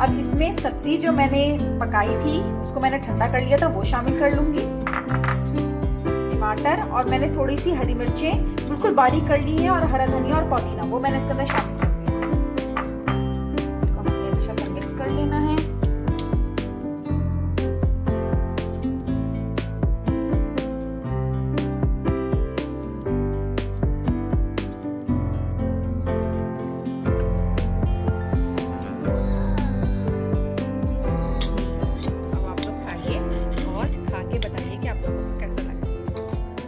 अब इसमें सब्जी जो मैंने पकाई थी उसको मैंने ठंडा कर लिया था, वो शामिल कर लूंगी। टमाटर और मैंने थोड़ी सी हरी मिर्चें बिल्कुल बारीक कर ली है और हरा धनिया और पुदीना वो मैंने इसके अंदर शामिल कर दिया। इसको हमने अच्छा सा मिक्स कर लेना है।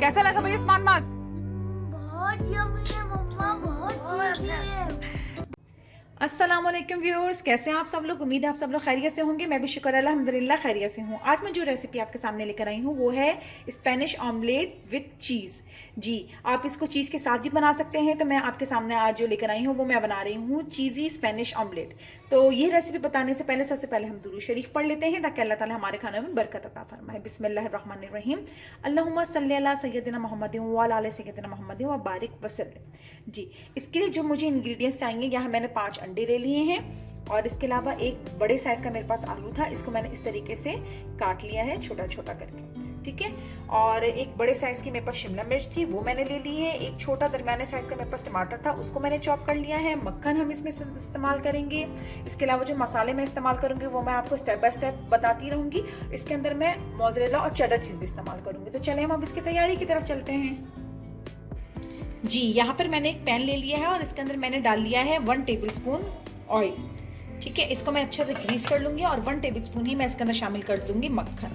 कैसा लगा भैया स्मार्ट मास? बहुत यम्मी है मम्मा, बहुत यम्मी है। अस्सलामुअलैकुम व्यूअर्स, कैसे हैं आप सब लोग? उम्मीद है आप सब लोग खैरियत से होंगे। मैं भी शुक्र अल्हम्दुलिल्लाह खैरियत से हूँ। आज मैं जो रेसिपी आपके सामने लेकर आई हूँ वो है स्पेनिश ऑमलेट विद चीज़। जी, आप इसको चीज़ के साथ भी बना सकते हैं। तो मैं आपके सामने आज जो लेकर आई हूँ वो मैं बना रही हूँ चीज़ी स्पेनिश ऑमलेट। तो ये रेसिपी बताने से पहले सबसे पहले हम दुरूद शरीफ पढ़ लेते हैं ताकि अल्लाह ताला हमारे खाने में बरकत अता फरमाए। बिस्मिल्लाहिर्रहमानिर्रहीम। अल्लाहुम्मा सल्ली अला सय्यदिना मुहम्मदिन व अला आलि सय्यदिना मुहम्मदिन व बारिक वसल्लिम। जी, इसके लिए जो मुझे इंग्रेडिएंट्स चाहिए, यहाँ मैंने 5 अंडे ले लिए हैं और इसके अलावा एक बड़े साइज का मेरे पास आलू था, इसको मैंने इस तरीके से काट लिया है छोटा छोटा करके, ठीक है। और एक बड़े साइज की मेरे पास शिमला मिर्च थी, वो मैंने ले ली है। एक छोटा दरमियाने साइज का मेरे पास टमाटर था, उसको मैंने चॉप कर लिया है। मक्खन हम इसमें इस्तेमाल करेंगे। इसके अलावा जो मसाले मैं इस्तेमाल करूंगी वो मैं आपको स्टेप बाय स्टेप बताती रहूंगी। इसके अंदर मैं मोज़रेला और चेडर चीज भी इस्तेमाल करूंगी। तो चले हम अब इसकी तैयारी की तरफ चलते हैं। जी, यहाँ पर मैंने एक पैन ले लिया है और इसके अंदर मैंने डाल लिया है 1 टेबलस्पून ऑयल, ठीक है। इसको मैं अच्छे से ग्रीस कर लूंगी और 1 टेबलस्पून ही मैं इसके अंदर शामिल कर दूंगी मक्खन।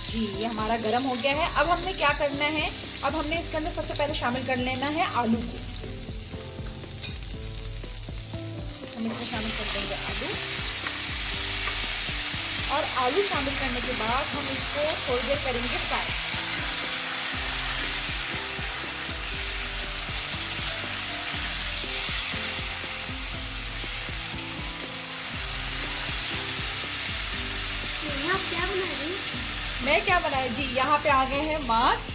जी, ये हमारा गरम हो गया है। अब हमने क्या करना है, अब हमने इसके अंदर सबसे पहले शामिल कर लेना है आलू को। हम इसमें शामिल कर देंगे आलू, और आलू शामिल करने के बाद हम इसको थोड़ी देर करेंगे फ्राई। क्या बना रही? मैं क्या बनाई जी, यहाँ पे आ गए हैं मास।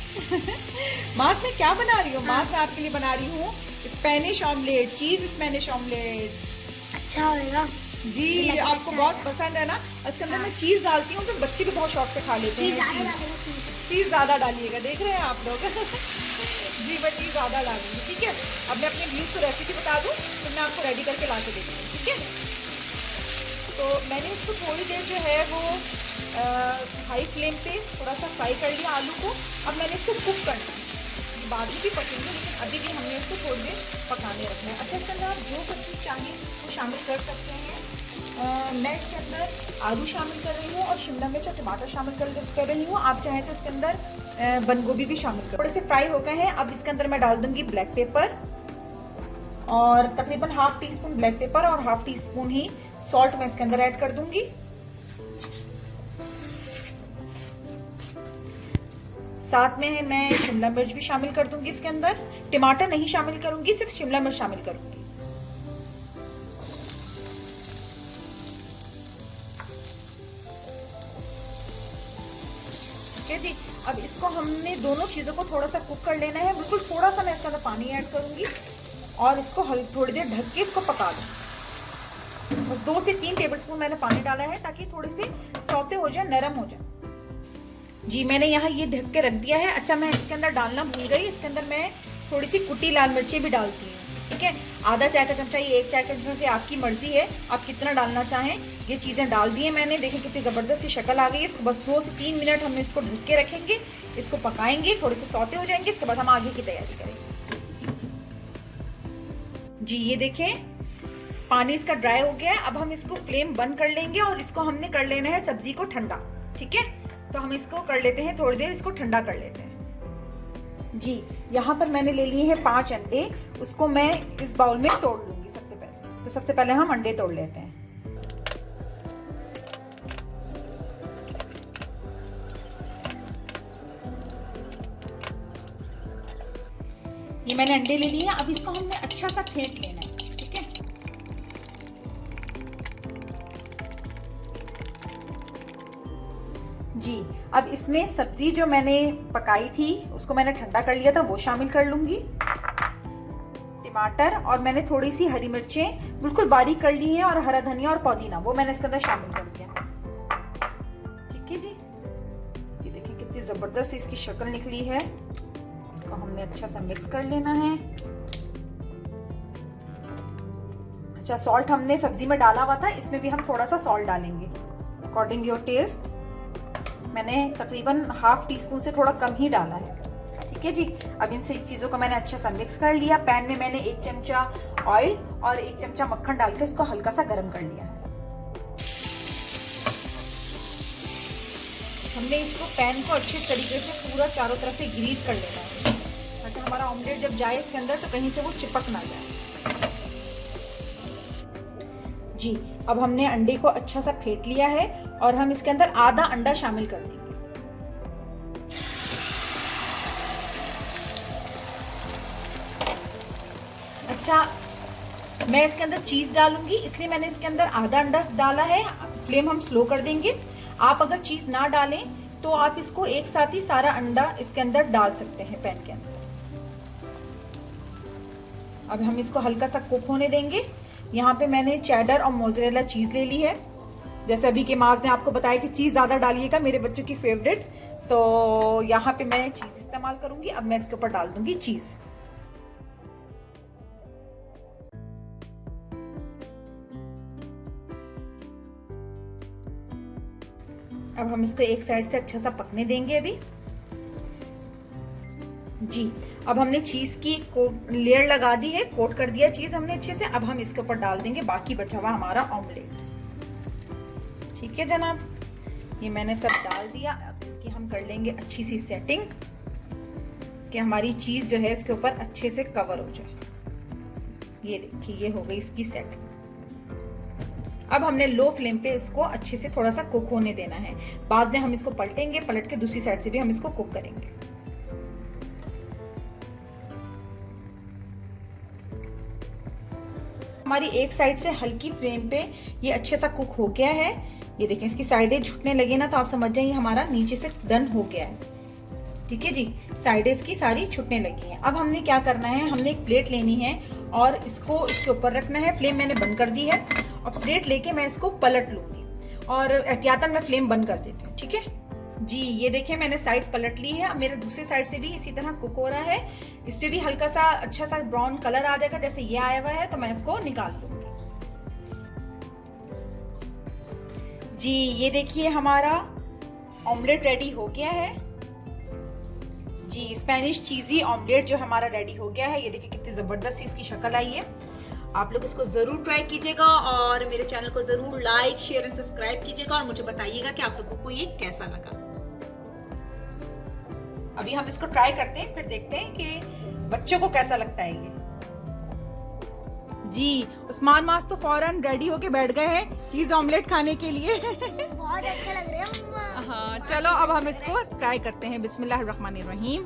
मास में क्या बना रही हूँ? मास मैं आपके लिए बना रही हूँ स्पेनिश ऑमलेट, चीज स्पेनिश ऑमलेट। अच्छा होगा जी, आपको बहुत पसंद है ना। इसके अंदर मैं चीज डालती हूँ तो बच्चे भी बहुत शौक से खा लेते हैं। चीज ज्यादा डालिएगा, देख रहे हैं आप लोग। जी, मैं चीज ज्यादा डालूंगी, ठीक है। अब मैं अपने व्यूज को रेसिपी बता दूँ तो मैं आपको रेडी करके ला के देती हूँ, ठीक है। तो मैंने इसको थोड़ी देर जो है वो हाई फ्लेम पे थोड़ा सा फ्राई कर लिया आलू को। अब मैंने इसको कुक करना है, बाद में भी पकेंगे लेकिन अभी भी हमने इसको थोड़ी देर पकाने रखना है। अच्छा, इसके अंदर आप जो सब्जी चाहिए वो शामिल कर सकते हैं। मैं इसके अंदर आलू शामिल कर रही हूँ और शिमला मिर्च और टमाटर शामिल कर रही हूँ। आप चाहें तो इसके अंदर बंद गोभी भी शामिल कर। थोड़े से फ्राई हो गए हैं, अब इसके अंदर मैं डाल दूंगी ब्लैक पेपर और तकरीबन ½ टीस्पून ब्लैक पेपर और ½ टीस्पून ही सॉल्ट मैं इसके अंदर ऐड कर दूंगी। साथ में मैं शिमला मिर्च भी शामिल कर दूंगी इसके अंदर। टमाटर नहीं शामिल करूंगी, सिर्फ शिमला मिर्च शामिल करूंगी। ठीक है जी, अब इसको हमने दोनों चीजों को थोड़ा सा कुक कर लेना है। बिल्कुल थोड़ा सा मैं इसके अंदर पानी ऐड करूंगी और इसको थोड़ी देर ढक के इसको पका दूं। बस 2 से 3 टेबलस्पून मैंने पानी डाला है ताकि थोड़े से सौते हो जाए, नरम हो जाए। जी, मैंने यहाँ ये ढक के रख दिया है। अच्छा, मैं इसके अंदर डालना भूल गई, इसके अंदर मैं थोड़ी सी कुटी लाल मिर्ची भी डालती हूँ, ठीक है। आधा चाय का चमचा, ये 1 चाय का चमचा, आपकी मर्जी है आप कितना डालना चाहें। ये चीज़ें डाल दी है मैंने। देखिए कितनी ज़बरदस्त सी शक्ल आ गई है। इसको बस 2 से 3 मिनट हम इसको ढक के रखेंगे, इसको पकाएंगे, थोड़े से सौते हो जाएंगे। इसके बाद हम आगे की तैयारी करेंगे। जी, ये देखें पानी इसका ड्राई हो गया है। अब हम इसको फ्लेम बंद कर लेंगे और इसको हमने कर लेना है सब्जी को ठंडा, ठीक है। तो हम इसको कर लेते हैं, थोड़ी देर इसको ठंडा कर लेते हैं। जी, यहाँ पर मैंने ले लिए हैं 5 अंडे, उसको मैं इस बाउल में तोड़ लूंगी सबसे पहले। तो सबसे पहले हम अंडे तोड़ लेते हैं। ये मैंने अंडे ले लिए हैं, अब इसको हमने अच्छा सा फेंट लेना है, ठीक है। जी अब इसमें सब्जी जो मैंने पकाई थी उसको मैंने ठंडा कर लिया था, वो शामिल कर लूंगी। टमाटर और मैंने थोड़ी सी हरी मिर्चें बिल्कुल बारीक कर ली हैं और हरा धनिया और पुदीना वो मैंने इसके अंदर शामिल कर दिया। ठीक है जी, ये देखिए कितनी जबरदस्त इसकी शक्ल निकली है। इसको हमने अच्छा सा मिक्स कर लेना है। अच्छा, सॉल्ट हमने सब्जी में डाला हुआ था, इसमें भी हम थोड़ा सा सॉल्ट डालेंगे अकॉर्डिंग योर टेस्ट। मैंने तकरीबन हाफ टी स्पून से थोड़ा कम ही डाला है। ठीक है जी, अब इन सभी चीजों को मैंने अच्छा सा मिक्स कर लिया। पैन में मैंने 1 चमचा ऑयल और 1 चमचा मक्खन डाल के इसको हल्का सा गर्म कर लिया है। हमने इसको पैन को अच्छे तरीके से पूरा चारों तरफ से ग्रीस कर लेना है ताकि हमारा ऑमलेट जब जाए इसके अंदर तो कहीं से वो चिपक ना जाए। जी अब हमने अंडे को अच्छा सा फेंट लिया है और हम इसके अंदर आधा अंडा शामिल कर देंगे। अच्छा, मैं इसके अंदर चीज डालूंगी इसलिए मैंने इसके अंदर आधा अंडा डाला है। फ्लेम हम स्लो कर देंगे। आप अगर चीज ना डालें तो आप इसको एक साथ ही सारा अंडा इसके अंदर डाल सकते हैं पैन के अंदर। अब हम इसको हल्का सा कुक होने देंगे। यहाँ पे मैंने चेडर और मोज़रेला चीज ले ली है। जैसे अभी के माज ने आपको बताया कि चीज ज्यादा डालिएगा, मेरे बच्चों की फेवरेट, तो यहाँ पे मैं चीज इस्तेमाल करूंगी। अब मैं इसके ऊपर डाल दूंगी चीज। अब हम इसको एक साइड से अच्छा सा पकने देंगे अभी। जी अब हमने चीज की लेयर लगा दी है, कोट कर दिया चीज हमने अच्छे से। अब हम इसके ऊपर डाल देंगे बाकी बचा हुआ हमारा ऑमलेट। ठीक है जनाब, ये मैंने सब डाल दिया। अब इसकी हम कर लेंगे अच्छी सी सेटिंग कि हमारी चीज जो है इसके ऊपर अच्छे से कवर हो जाए। ये देखिए, ये हो गई इसकी सेटिंग। अब हमने लो फ्लेम पे इसको अच्छे से थोड़ा सा कुक होने देना है। बाद में हम इसको पलटेंगे, पलट के दूसरी साइड से भी हम इसको कुक करेंगे। हमारी एक साइड से हल्की फ्लेम पे ये अच्छे सा कुक हो गया है। ये देखें, इसकी साइडें छूटने लगे ना तो आप समझ जाइए हमारा नीचे से डन हो गया है। ठीक है जी, साइडें इसकी सारी छूटने लगी हैं। अब हमने क्या करना है, हमने एक प्लेट लेनी है और इसको इसके ऊपर रखना है। फ्लेम मैंने बंद कर दी है और प्लेट लेके मैं इसको पलट लूंगी और एहतियातन मैं फ्लेम बंद कर देती हूँ। ठीक है जी, ये देखिए मैंने साइड पलट ली है। अब मेरे दूसरे साइड से भी इसी तरह कुक हो रहा है। इस पे भी हल्का सा अच्छा सा ब्राउन कलर आ जाएगा जैसे ये आया हुआ है, तो मैं इसको निकाल दूंगी। जी ये देखिए हमारा ऑमलेट रेडी हो गया है। जी स्पेनिश चीजी ऑमलेट जो हमारा रेडी हो गया है। ये देखिए कितनी जबरदस्त इसकी शक्ल आई है। आप लोग इसको जरूर ट्राई कीजिएगा और मेरे चैनल को जरूर लाइक शेयर एंड सब्सक्राइब कीजिएगा और मुझे बताइएगा कि आप लोगों को ये कैसा लगा। अभी हम इसको ट्राई करते हैं, फिर देखते हैं कि बच्चों को कैसा लगता है ये। जी उस्मान मास तो फौरन रेडी होके बैठ गए हैं चीज ऑमलेट खाने के लिए। बहुत अच्छा लग रहा है मम्मा। हाँ चलो अब हम इसको ट्राई करते हैं। बिस्मिल्लाहिर्रहमानिर्रहीम।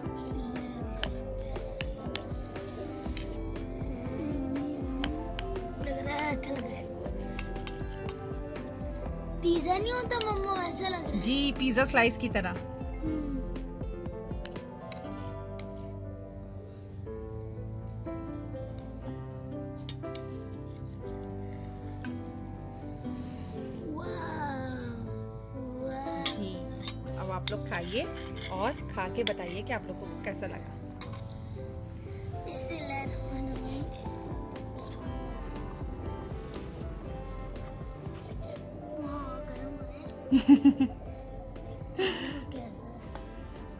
लग रहा है अच्छा लग रहा है। पिज्जा नहीं होता मम्मा, वैसा लग रहा है। जी पिज्जा स्लाइस की तरह। अब आप लोग खाइए और खा के बताइए कि आप लोगों को कैसा लगा।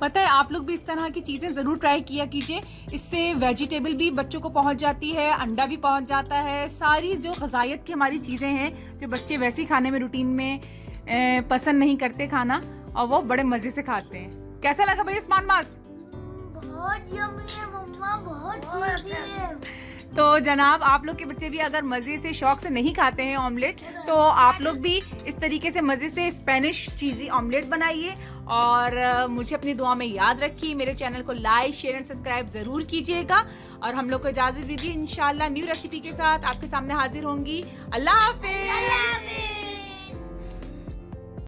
पता है आप लोग भी इस तरह की चीजें जरूर ट्राई किया कीजिए। इससे वेजिटेबल भी बच्चों को पहुंच जाती है, अंडा भी पहुंच जाता है। सारी जो ग़िज़ाइयत की हमारी चीजें हैं जो बच्चे वैसे ही खाने में रूटीन में पसंद नहीं करते खाना, और वो बड़े मजे से खाते हैं। कैसा लगा भाई उस्मान मास? बहुत यम्मी है मम्मा, बहुत चीज़ी है। तो जनाब आप लोग के बच्चे भी अगर मजे से शौक से नहीं खाते हैं ऑमलेट, तो आप लोग भी इस तरीके से मजे से स्पेनिश चीजी ऑमलेट बनाइए और मुझे अपनी दुआ में याद रखिए। मेरे चैनल को लाइक शेयर एंड सब्सक्राइब जरूर कीजिएगा और हम लोग को इजाजत दीजिए। इंशाल्लाह न्यू रेसिपी के साथ आपके सामने हाजिर होंगी। अल्लाह हाफिज।